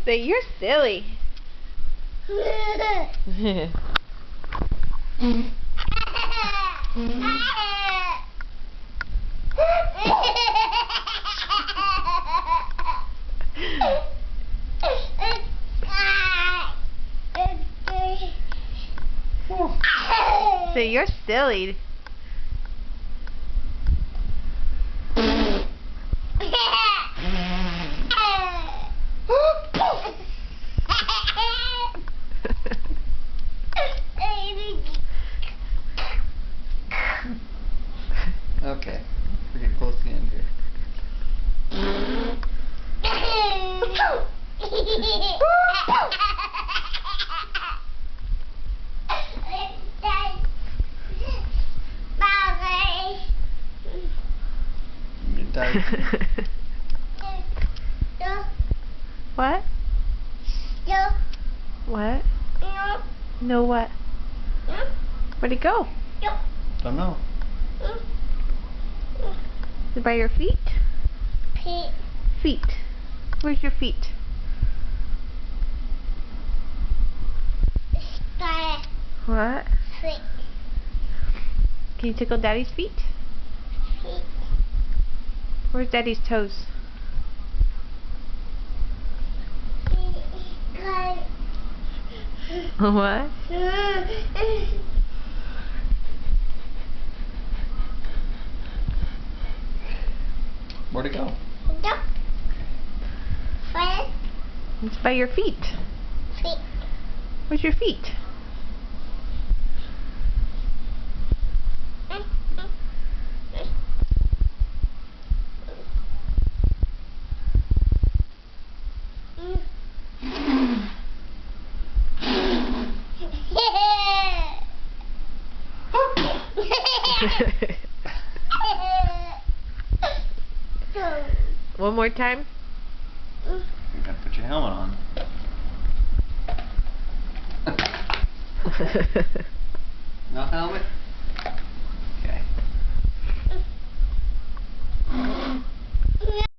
Say, you're silly. Say, you're silly. Okay, we're getting close to the end here. You're tired. What? What? No what? Where'd it go? Don't know. Is it by your feet? Feet. Where's your feet? What? Can you tickle Daddy's feet? Where's Daddy's toes? What? Where'd it go? It's by your feet. Where's your feet? One more time. You gotta put your helmet on. No helmet?